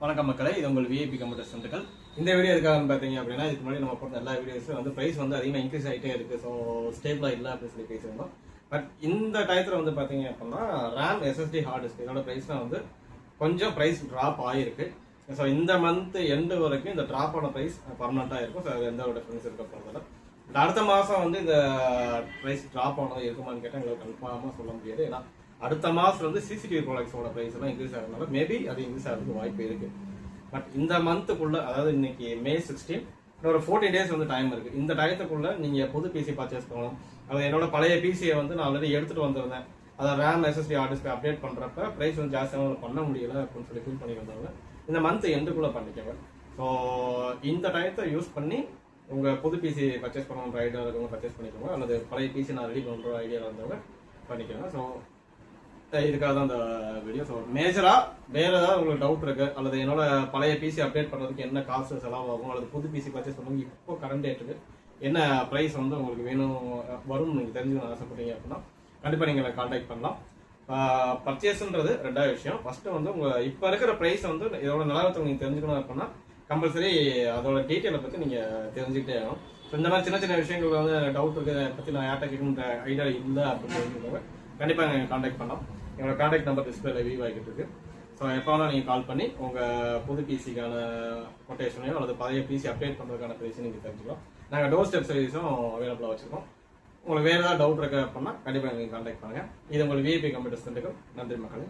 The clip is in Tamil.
வணக்கம் மக்களே, இது உங்கள் விஐபி கம்ப்யூட்டர் சென்டர்கள். இந்த வீடியோ எதுக்காக பார்த்தீங்க அப்படின்னா, இதுக்கு முன்னாடி நம்ம போட்ட எல்லா வீடியோஸும் வந்து ப்ரைஸ் வந்து அதிகமாக இன்க்ரீஸ் ஆகிட்டே இருக்குது. ஸோ ஸ்டேபிளாக இல்லை அப்படின்னு சொல்லி பேசியிருந்தோம். பட் இந்த டயத்தில் வந்து பார்த்தீங்க அப்படின்னா ரேம் எஸ்எஸ்டி ஹார்ட் டிஸ்க் இதோட ப்ரைஸ்லாம் வந்து கொஞ்சம் ப்ரைஸ் ட்ராப் ஆகிருக்கு. ஸோ இந்த மந்த் எண்டு வரைக்கும் இந்த ட்ராப் ஆன ப்ரைஸ் பர்மனெண்ட்டாக இருக்கும். ஸோ எந்த ஒரு டிஃபரன்ஸ் இருக்க போகிறதில்ல. அடுத்த மாதம் வந்து இந்த ப்ரைஸ் ட்ராப் ஆனது இருக்குமான்னு கேட்டால் எங்களுக்கு கன்ஃபார்மாக சொல்ல முடியாது. ஏன்னா அடுத்த மாதம் வந்து சிசிடிவி ப்ராடக்ட்ஸோட ப்ரைஸ் எல்லாம் இன்க்ரீஸ் ஆகிறதுனால மேபி அது இன்க்ரீஸ் ஆகிறதுக்கு வாய்ப்பு இருக்கு. பட் இந்த மந்த்துக்குள்ள, அதாவது இன்னைக்கு May 16, ஒரு 14 டேஸ் வந்து டைம் இருக்கு. இந்த டயத்துக்குள்ள நீங்க புது பிசி பர்ச்சேஸ் பண்ணலாம். அது என்னோட பழைய பிசியை வந்து நான் ஆல்ரெடி எடுத்துட்டு வந்திருந்தேன். அதை RAM SST hard disk update பண்றப்ப பிரைஸ் வந்து ஜாஸ்தியாக பண்ண முடியல அப்படின்னு சொல்லி ஃபீல் பண்ணி வந்தாங்க. இந்த மந்த் எண்டுக்குள்ள பண்ணிக்கோங்க. ஸோ இந்த டயத்தை யூஸ் பண்ணி உங்க புது பிசி பர்ச்சேஸ் பண்ண ஐடியா இருக்கவங்க பர்ச்சேஸ் பண்ணிக்கோங்க. அல்லது பழைய பிசி நான் ரெடி பண்ற ஐடியா இருந்தவங்க பண்ணிக்கோங்க. ஸோ இதுக்காக தான் இந்த வீடியோ. ஸோ மேஜரா வேற ஏதாவது உங்களுக்கு டவுட் இருக்கு, அல்லது என்னோட பழைய பிசி அப்டேட் பண்றதுக்கு என்ன காசு செலவாகும், அல்லது புது பிசி பர்ச்சேஸ் பண்ணுங்க இப்போ கரண்ட் டேட்டுக்கு என்ன ப்ரைஸ் வந்து உங்களுக்கு வேணும் வரும் நீங்க தெரிஞ்சுக்கணும் ஆசைப்பட்டீங்க அப்படின்னா கண்டிப்பா நீங்க கான்டாக்ட் பண்ணலாம். பர்ச்சேஸ்ன்றது ரெண்டாவது விஷயம். ஃபர்ஸ்ட் வந்து உங்க இப்ப இருக்கிற ப்ரைஸ் வந்து இதோட நிலவரத்தை நீங்க தெரிஞ்சுக்கணும் அப்படின்னா கம்பல்சரி அதோட டீட்டெயிலை பத்தி நீங்க தெரிஞ்சுக்கிட்டே ஆகணும். இந்த மாதிரி சின்ன சின்ன விஷயங்கள் வந்து டவுட் இருக்கு, அதை பத்தி நான் யார்ட்ட கேட்கணுன்ற ஐடியா இல்லை அப்படின்னு தெரிஞ்சுக்கோங்க. கண்டிப்பா நீங்க கான்டாக்ட் பண்ணலாம். என்னோட கான்டாக்ட் நம்பர் டிஸ்பிளேல வியூ ஆகிட்டு இருக்கு. ஸோ எப்போ வேணா நீங்கள் கால் பண்ணி உங்கள் புது பிசிக்கான கொட்டேஷனையோ அல்லது பழைய பிசி அப்டேட் பண்ணுறதுக்கான ப்ரைஸையும் நீங்கள் தெரிஞ்சுக்கலாம். நாங்கள் டோர் ஸ்டெப் சர்வீஸும் அவைலபிளாக வச்சுருக்கோம். உங்களுக்கு வேறு ஏதாவது டவுட் இருக்கு அப்படின்னா கண்டிப்பாக நீங்கள் கான்டாக்ட் பண்ணுங்கள். இது உங்கள் விஐபி கம்ப்யூட்டர் சென்டர்கள். நன்றி மக்களே.